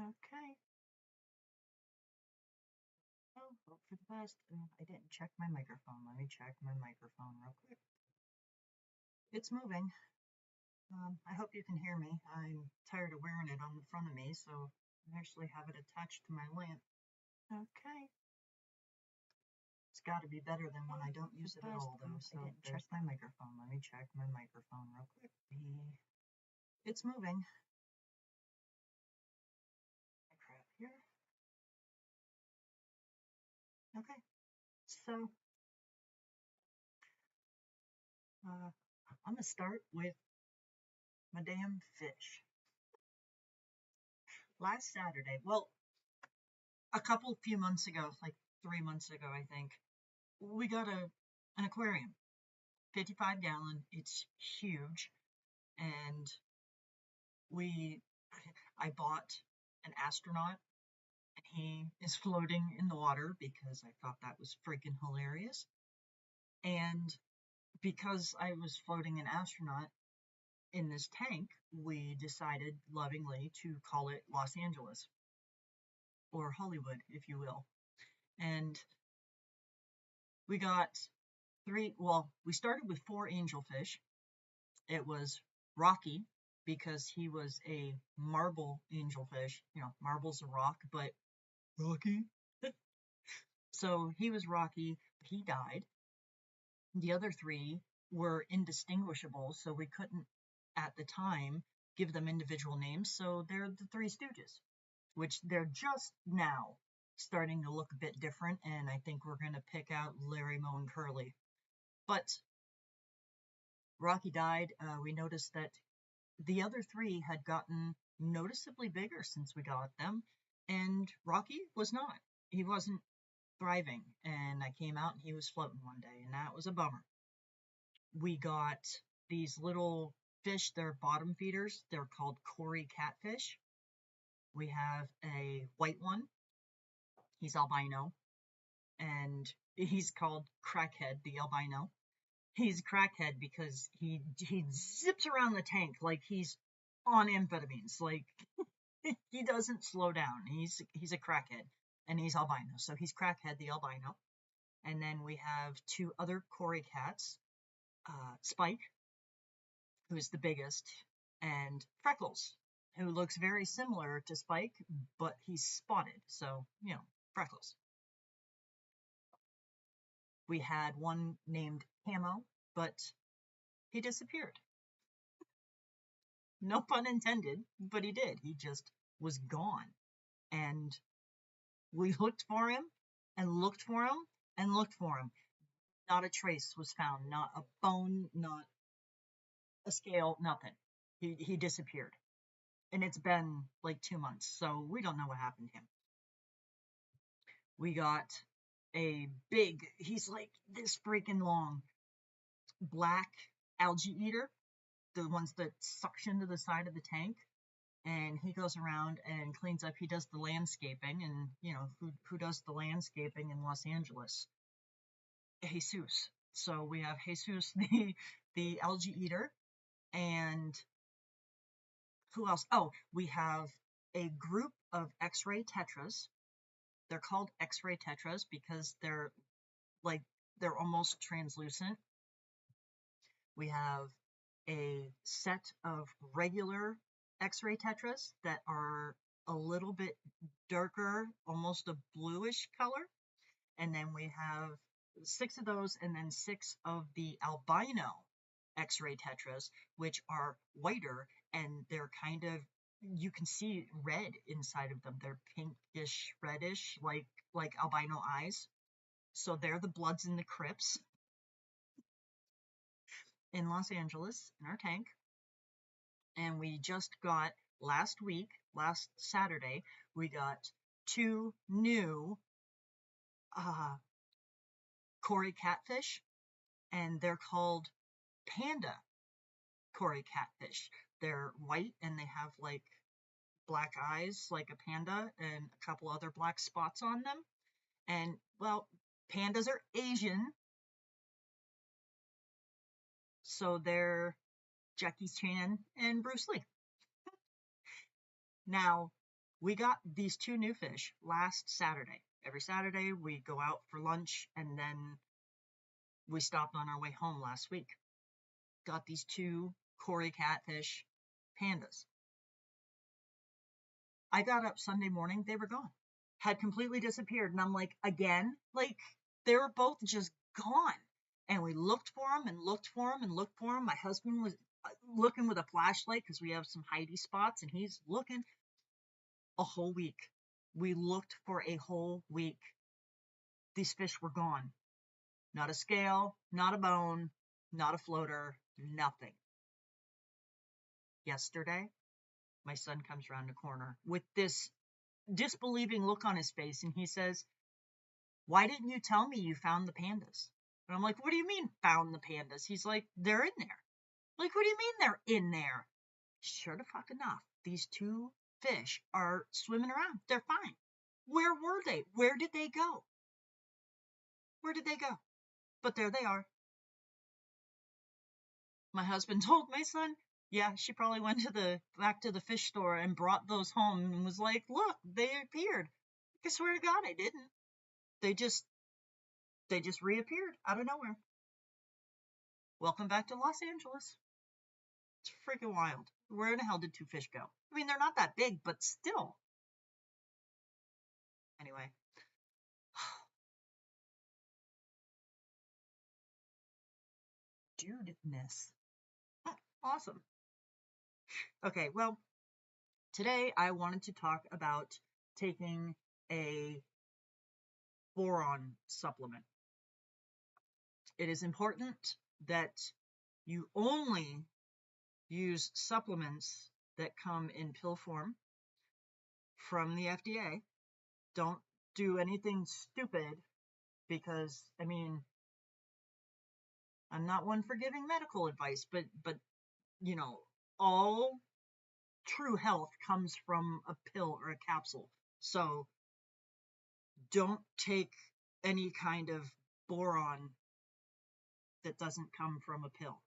Okay. Oh, hope for the best. I didn't check my microphone. Let me check my microphone real quick. It's moving. I hope you can hear me. I'm tired of wearing it on the front of me, so I actually have it attached to my lamp. Okay. It's got to be better than when I don't use it at all, though. So there's my microphone. Let me check my microphone real quick. It's moving. Crap here. Okay. So I'm gonna start with my damn fish. Last Saturday, well, few months ago, like 3 months ago, I think, we got an aquarium, 55-gallon. It's huge, and I bought an astronaut, and he is floating in the water because I thought that was freaking hilarious. And because I was floating an astronaut in this tank, we decided lovingly to call it Los Angeles, or Hollywood, if you will. And we got we started with 4 angelfish. It was Rocky, because he was a marble angelfish. You know, marble's a rock, but Rocky. So he was Rocky, he died. The other 3 were indistinguishable, so we couldn't, at the time, give them individual names, so they're the 3 Stooges, which they're just now starting to look a bit different, and I think we're going to pick out Larry, Moe, and Curly. But Rocky died. We noticed that the other 3 had gotten noticeably bigger since we got them, and Rocky was not. He wasn't thriving, and I came out and he was floating one day, and that was a bummer. We got these little fish, they're bottom feeders. They're called Cory catfish. We have a white one. He's albino, and he's called Crackhead, the albino. He's crackhead because he zips around the tank like he's on amphetamines. Like he doesn't slow down. He's a crackhead, and he's albino, so he's Crackhead the albino. And then we have 2 other Cory cats, Spike, who's the biggest, and Freckles, who looks very similar to Spike, but he's spotted, so you know, Freckles. We had one named Camo, but he disappeared. No pun intended, but he did. He just was gone. And we looked for him, and looked for him, and looked for him. Not a trace was found, not a bone, not a scale, nothing. He disappeared. And it's been like 2 months, so we don't know what happened to him. We got a big, he's like this freaking long, black algae eater, the ones that suction to the side of the tank. And he goes around and cleans up. He does the landscaping, and you know who does the landscaping in Los Angeles? Jesus. So we have Jesus, the algae eater, and who else? Oh, we have a group of X-ray tetras. They're called X-ray tetras because they're almost translucent. We have a set of regular X-ray tetras that are a little bit darker, almost a bluish color. And then we have 6 of those, and then 6 of the albino X-ray tetras, which are whiter, and they're kind of, you can see red inside of them. They're pinkish, reddish, like albino eyes. So they're the Bloods and the Crips in Los Angeles in our tank. And we just got last Saturday, we got 2 new Cory catfish, and they're called Panda Cory catfish. They're white, and they have like black eyes like a panda and a couple other black spots on them. And well, pandas are Asian, so they're Jackie Chan and Bruce Lee. Now, We got these 2 new fish last Saturday. Every Saturday we go out for lunch, and then we stopped on our way home last week. Got these 2 Cory catfish pandas. I got up Sunday morning, they were gone. Had completely disappeared. And I'm like, again? Like, they were both just gone. And we looked for them and looked for them and looked for them. My husband was looking with a flashlight because we have some hidey spots, and he's looking a whole week. We looked for a whole week. These fish were gone. Not a scale, not a bone, not a floater, nothing. Yesterday, my son comes around the corner with this disbelieving look on his face, and he says, "Why didn't you tell me you found the pandas?" And I'm like, "What do you mean found the pandas?" He's like, "They're in there." Like, what do you mean they're in there? Sure to fuck enough, these 2 fish are swimming around. They're fine. Where were they? Where did they go? Where did they go? But there they are. My husband told my son, yeah, she probably went back to the fish store and brought those home and was like, "Look, they appeared." I swear to God, I didn't. They just reappeared out of nowhere. Welcome back to Los Angeles. It's freaking wild. Where in the hell did 2 fish go? I mean, they're not that big, but still. Anyway. Dudeness. Awesome. Okay, well, today I wanted to talk about taking a boron supplement. It is important that you only use supplements that come in pill form from the FDA. Don't do anything stupid because, I mean, I'm not one for giving medical advice, but you know, all true health comes from a pill or a capsule. So don't take any kind of boron that doesn't come from a pill.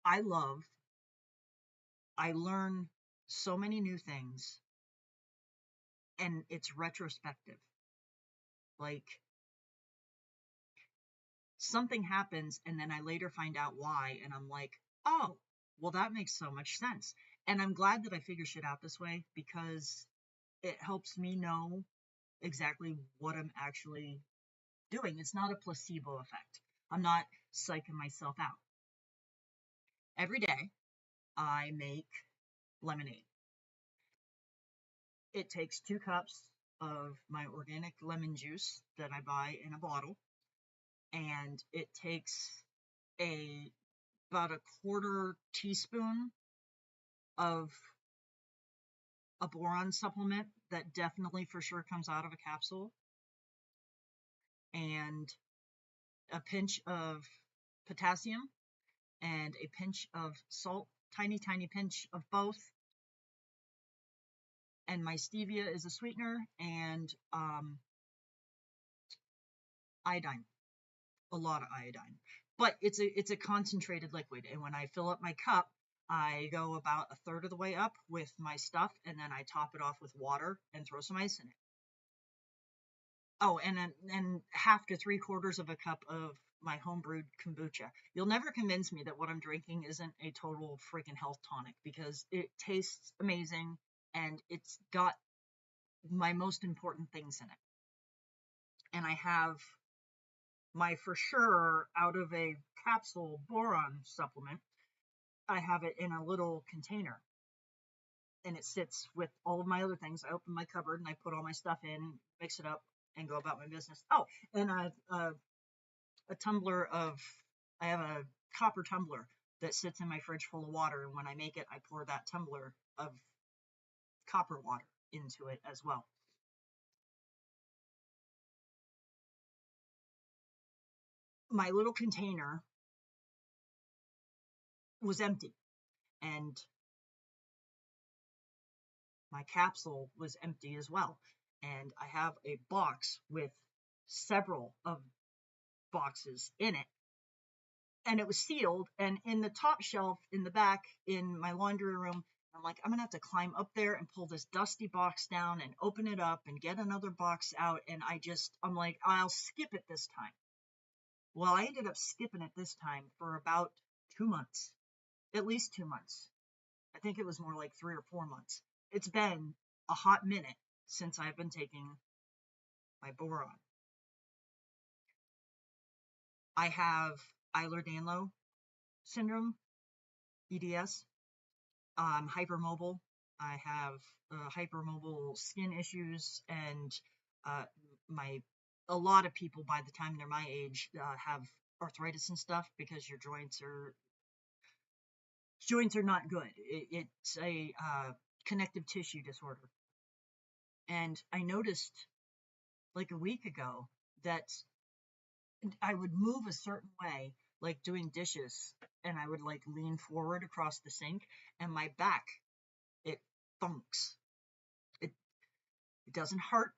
I learn so many new things, and it's retrospective. Like, something happens and then I later find out why, and I'm like, oh, well, that makes so much sense. And I'm glad that I figure shit out this way, because it helps me know exactly what I'm actually doing. It's not a placebo effect. I'm not psyching myself out. Every day, I make lemonade. It takes 2 cups of my organic lemon juice that I buy in a bottle, and it takes about a 1/4 teaspoon of a boron supplement that definitely for sure comes out of a capsule, and a pinch of potassium and a pinch of salt, tiny pinch of both. And my stevia is a sweetener, and iodine, a lot of iodine. But it's a concentrated liquid, and when I fill up my cup, I go about 1/3 of the way up with my stuff, and then I top it off with water and throw some ice in it. Oh, and 1/2 to 3/4 of a cup of my homebrewed kombucha. You'll never convince me that what I'm drinking isn't a total freaking health tonic, because it tastes amazing and it's got my most important things in it. And I have my for sure out of a capsule boron supplement. I have it in a little container, and it sits with all of my other things. I open my cupboard and I put all my stuff in, mix it up, and go about my business. Oh, and a tumbler of, I have a copper tumbler that sits in my fridge full of water, and when I make it, I pour that tumbler of copper water into it as well. My little container was empty, and my capsule was empty as well. And I have a box with several of boxes in it, and it was sealed. And in the top shelf in the back in my laundry room, I'm like, I'm gonna have to climb up there and pull this dusty box down and open it up and get another box out. And I'm like, I'll skip it this time. Well, I ended up skipping it this time for about 2 months, at least 2 months. I think it was more like 3 or 4 months. It's been a hot minute since I've been taking my Boron. I have Ehlers-Danlos syndrome, EDS. I'm hypermobile. I have hypermobile skin issues, and uh, my a lot of people by the time they're my age have arthritis and stuff because your joints are not good. It's a connective tissue disorder, and I noticed like a week ago that I would move a certain way, like doing dishes, and I would like lean forward across the sink, and my back, it thunks. It it doesn't hurt.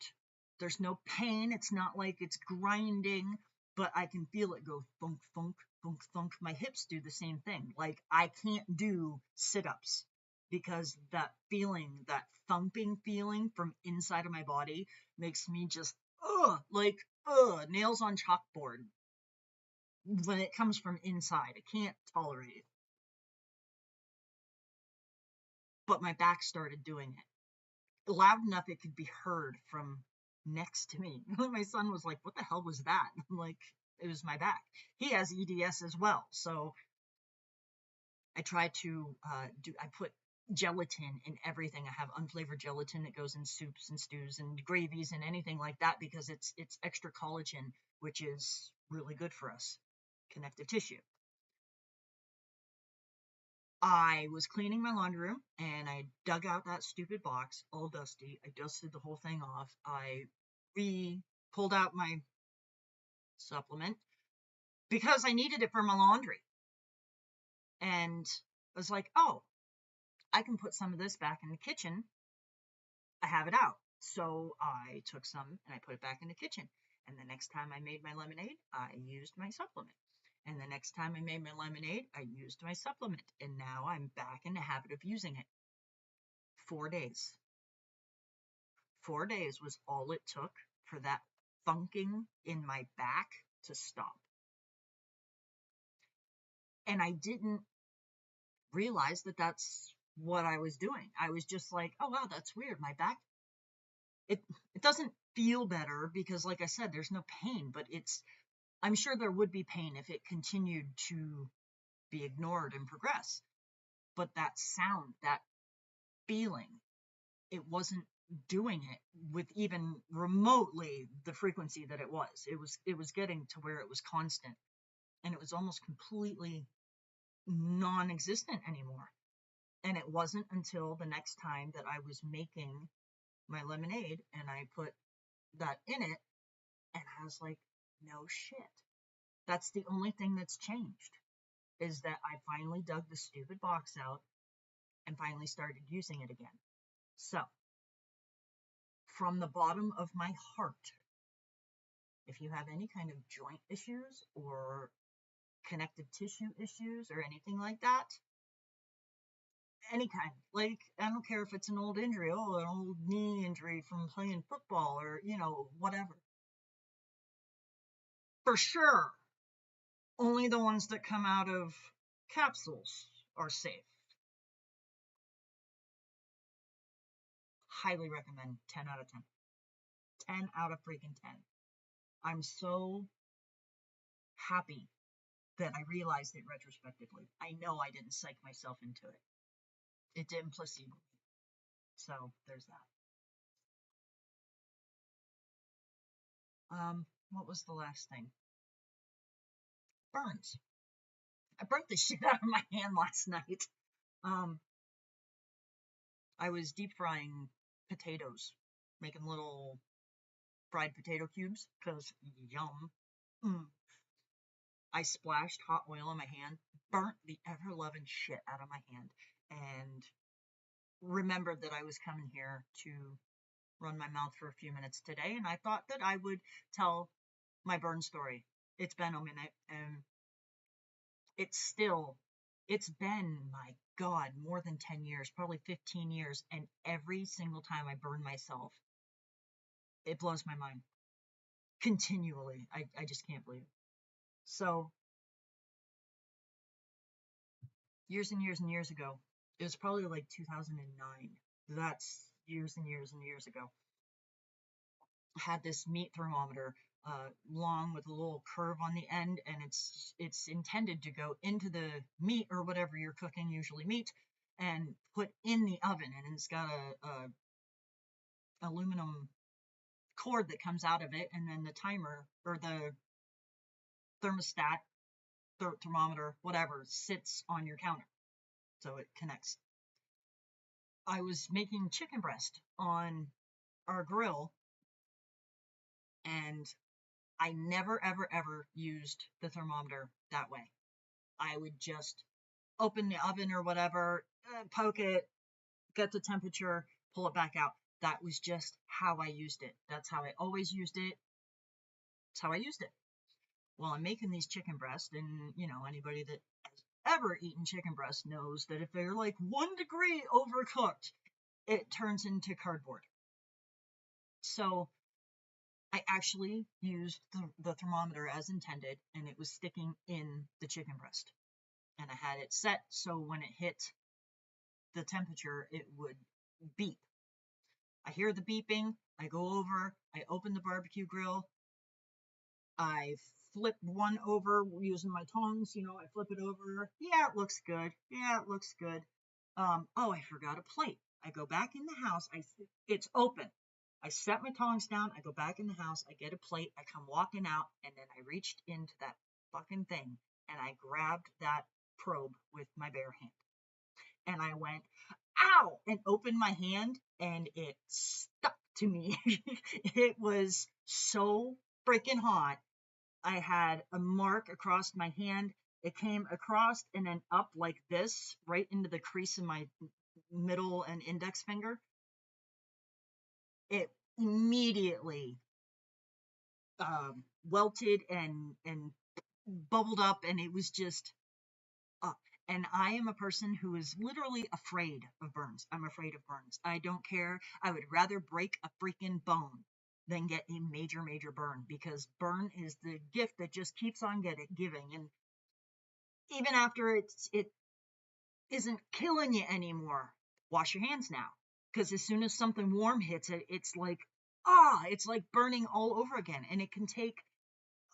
There's no pain. It's not like it's grinding, but I can feel it go thunk, thunk, thunk, thunk. My hips do the same thing. Like I can't do sit-ups because that feeling, that thumping feeling from inside of my body makes me just, nails on chalkboard when it comes from inside. I can't tolerate it. But my back started doing it loud enough it could be heard from next to me. My son was like, "What the hell was that?" I'm like, "It was my back." He has EDS as well, so I try to I put gelatin in everything. I have unflavored gelatin that goes in soups and stews and gravies and anything like that because it's extra collagen, which is really good for us, connective tissue. I was cleaning my laundry room and I dug out that stupid box, all dusty. I dusted the whole thing off. I pulled out my supplement because I needed it for my laundry. And I was like, oh, I can put some of this back in the kitchen. I have it out. So I took some and I put it back in the kitchen. And the next time I made my lemonade, I used my supplement. And the next time I made my lemonade, I used my supplement. And now I'm back in the habit of using it. 4 days. 4 days was all it took for that thunking in my back to stop. And I didn't realize that that's what I was doing. I was just like, oh, wow, that's weird. My back, it doesn't feel better because, like I said, there's no pain, but I'm sure there would be pain if it continued to be ignored and progress. But that sound, that feeling, it wasn't doing it with even remotely the frequency that it was. It was getting to where it was constant, and it was almost completely non-existent anymore. And it wasn't until the next time that I was making my lemonade and I put that in it, and I was like, no shit. That's the only thing that's changed, is that I finally dug the stupid box out and finally started using it again. So, from the bottom of my heart, if you have any kind of joint issues or connective tissue issues or anything like that, any kind, like, I don't care if it's an old injury, an old knee injury from playing football or, whatever. For sure, only the ones that come out of capsules are safe. Highly recommend. 10 out of 10. 10 out of freaking 10. I'm so happy that I realized it retrospectively. I know I didn't psych myself into it. It didn't placebo me. So there's that. What was the last thing? Burns. I burnt the shit out of my hand last night. I was deep frying potatoes, making little fried potato cubes, because yum. I splashed hot oil on my hand, burnt the ever-loving shit out of my hand, and remembered that I was coming here to run my mouth for a few minutes today, and I thought that I would tell my burn story. It's been a minute, and it's still It's been, my God, more than 10 years, probably 15 years. And every single time I burn myself, it blows my mind continually. I just can't believe it. So years and years and years ago, it was probably like 2009. That's years and years and years ago. I had this meat thermometer, long with a little curve on the end, and it's intended to go into the meat or whatever you're cooking, usually meat, and put in the oven. And it's got a aluminum cord that comes out of it, and then the timer or the thermostat, thermometer, whatever, sits on your counter, so it connects. I was making chicken breast on our grill, and I never, ever, ever used the thermometer that way. I would just open the oven or whatever, poke it, get the temperature, pull it back out. That was just how I used it. That's how I always used it. That's how I used it. Well, I'm making these chicken breasts, and anybody that has ever eaten chicken breast knows that if they're like 1 degree overcooked, it turns into cardboard. So I actually used the thermometer as intended, and it was sticking in the chicken breast. And I had it set so when it hit the temperature, it would beep. I hear the beeping, I go over, I open the barbecue grill, I flip one over using my tongs, I flip it over. Yeah, it looks good. Yeah, it looks good. Oh, I forgot a plate. I go back in the house. It's open. I set my tongs down. I go back in the house. I get a plate. I come walking out, and then I reached into that fucking thing, and I grabbed that probe with my bare hand. And I went, ow, and opened my hand, and it stuck to me. It was so freaking hot. I had a mark across my hand. It came across and then up like this, right into the crease of my middle and index finger. It immediately welted and bubbled up, and it was just up. And I am a person who is literally afraid of burns. I'm afraid of burns. I don't care. I would rather break a freaking bone than get a major, major burn, because burn is the gift that just keeps on giving. And even after it isn't killing you anymore, wash your hands now. Because as soon as something warm hits it, it's like, it's like burning all over again. And it can take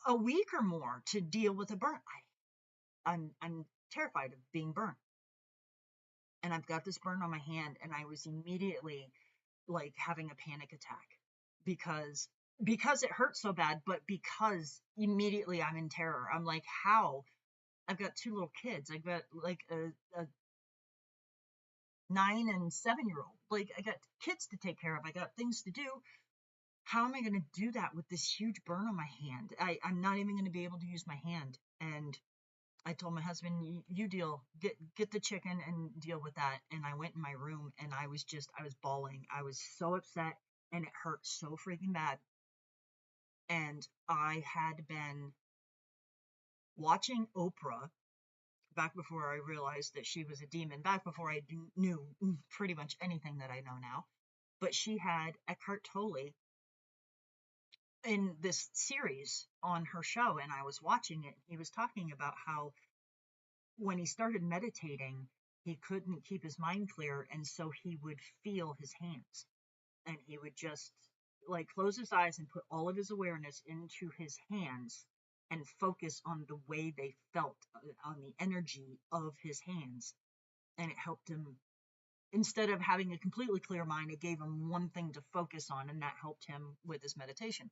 a week or more to deal with a burn. I'm terrified of being burned. And I've got this burn on my hand, and I was immediately like having a panic attack because it hurt so bad, but because immediately I'm in terror. I'm like, how? I've got 2 little kids. I've got like a 9 and 7-year-old. Like, I got kids to take care of. I got things to do. How am I going to do that with this huge burn on my hand? I'm not even going to be able to use my hand. And I told my husband, you deal, get the chicken and deal with that. And I went in my room, and I was bawling. I was so upset, and it hurt so freaking bad. And I had been watching Oprah back before I realized that she was a demon, back before I knew pretty much anything that I know now. But she had Eckhart Tolle in this series on her show, and I was watching it. He was talking about how when he started meditating, he couldn't keep his mind clear, and so he would feel his hands. And he would just like close his eyes and put all of his awareness into his hands and focus on the way they felt, on the energy of his hands. And it helped him, instead of having a completely clear mind, it gave him one thing to focus on, and that helped him with his meditation.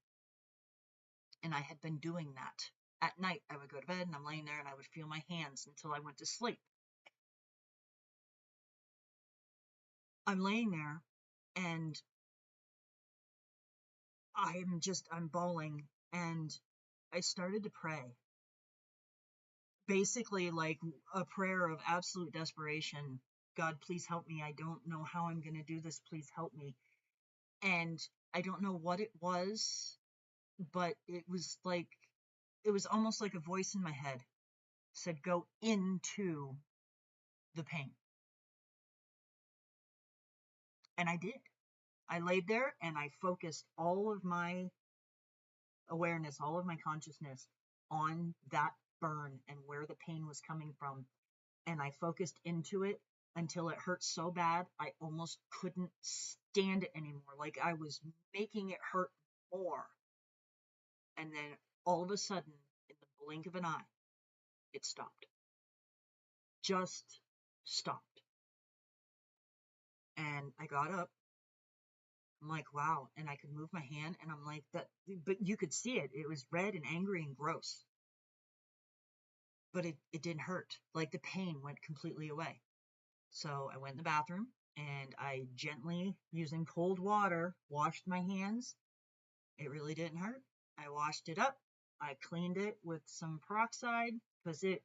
And I had been doing that. At night, I would go to bed, and I'm laying there, and I would feel my hands until I went to sleep. I'm laying there, and I'm bawling, and I started to pray. Basically, like a prayer of absolute desperation. God, please help me. I don't know how I'm going to do this. Please help me. And I don't know what it was, but it was almost like a voice in my head said, go into the pain. And I did. I laid there and I focused all of my awareness, all of my consciousness on that burn and where the pain was coming from. And I focused into it until it hurt so bad I almost couldn't stand it anymore. Like I was making it hurt more. And then all of a sudden, in the blink of an eye, it stopped. Just stopped. And I got up. I'm like, wow. And I could move my hand and I'm like, that, but you could see it. It was red and angry and gross. But it didn't hurt. Like the pain went completely away. So I went in the bathroom and I gently, using cold water, washed my hands. It really didn't hurt. I washed it up. I cleaned it with some peroxide because it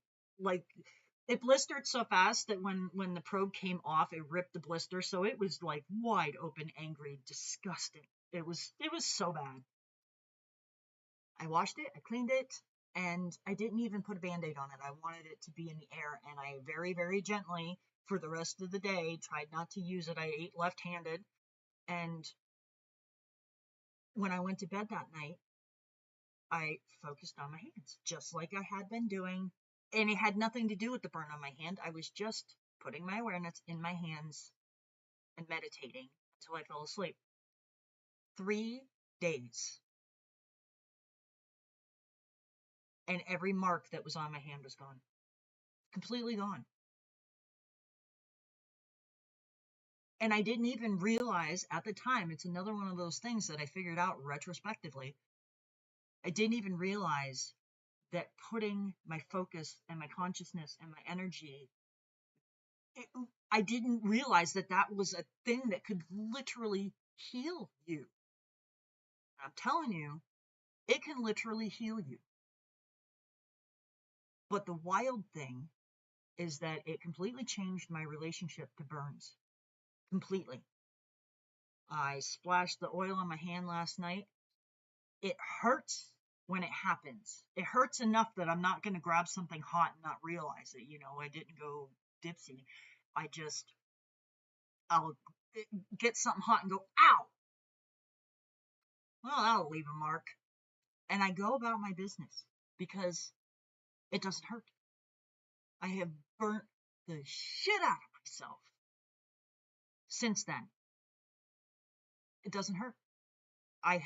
blistered so fast that when the probe came off, it ripped the blister. So it was like wide open, angry, disgusting. It was so bad. I washed it, I cleaned it, and I didn't even put a Band-Aid on it. I wanted it to be in the air, and I very, very gently, for the rest of the day, tried not to use it. I ate left-handed, and when I went to bed that night, I focused on my hands, just like I had been doing, and it had nothing to do with the burn on my hand. I was just putting my awareness in my hands and meditating until I fell asleep. 3 days. And every mark that was on my hand was gone. Completely gone. And I didn't even realize at the time, it's another one of those things that I figured out retrospectively. I didn't even realize that putting my focus and my consciousness and my energy, I didn't realize that that was a thing that could literally heal you. I'm telling you, it can literally heal you. But the wild thing is that it completely changed my relationship to burns. Completely. I splashed the oil on my hand last night. It hurts when it happens. It hurts enough that I'm not going to grab something hot and not realize it. I didn't go dipsy. I'll get something hot and go, ow! Well, that'll leave a mark. And I go about my business because it doesn't hurt. I have burnt the shit out of myself since then. It doesn't hurt. I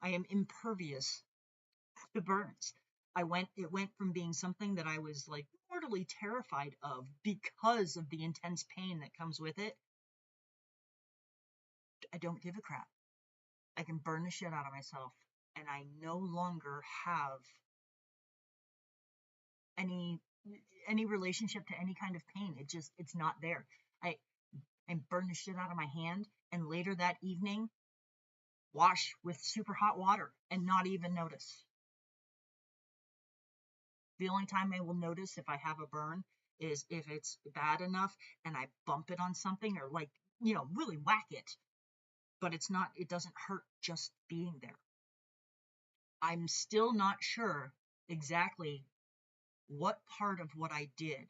am impervious to burns. It went from being something that I was like mortally terrified of because of the intense pain that comes with it. I don't give a crap. I can burn the shit out of myself and I no longer have any relationship to any kind of pain. It's not there. I burn the shit out of my hand and later that evening wash with super hot water and not even notice. The only time I will notice if I have a burn is if it's bad enough and I bump it on something or really whack it. But it doesn't hurt just being there. I'm still not sure exactly what part of what I did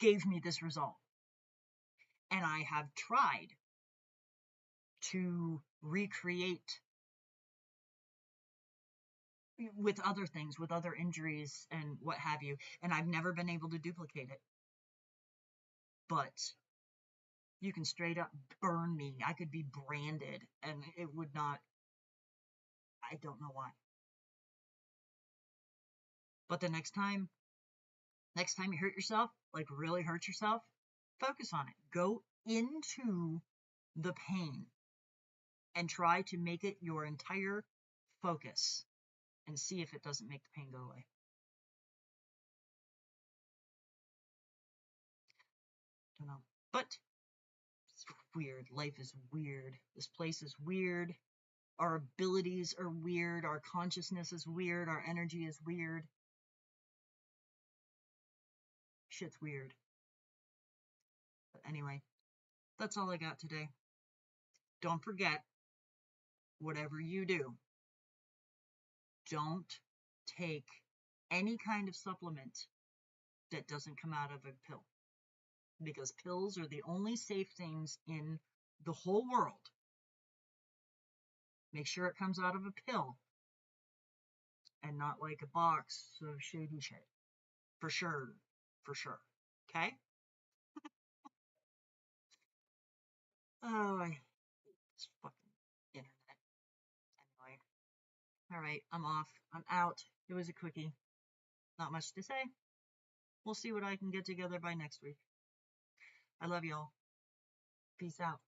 gave me this result. And I have tried to recreate with other things, with other injuries and what have you, and I've never been able to duplicate it. But you can straight up burn me. I could be branded and it would not, I don't know why. But the next time you hurt yourself, like really hurt yourself, focus on it. Go into the pain and try to make it your entire focus and see if it doesn't make the pain go away. Don't know. But it's weird. Life is weird. This place is weird. Our abilities are weird. Our consciousness is weird. Our energy is weird. Shit's weird. But anyway, that's all I got today. Don't forget, whatever you do, don't take any kind of supplement that doesn't come out of a pill, because pills are the only safe things in the whole world. Make sure it comes out of a pill and not like a box of shady shit. For sure. For sure. Okay? Oh, I hate this fucking internet. Anyway. Alright, I'm off. I'm out. It was a quickie. Not much to say. We'll see what I can get together by next week. I love y'all. Peace out.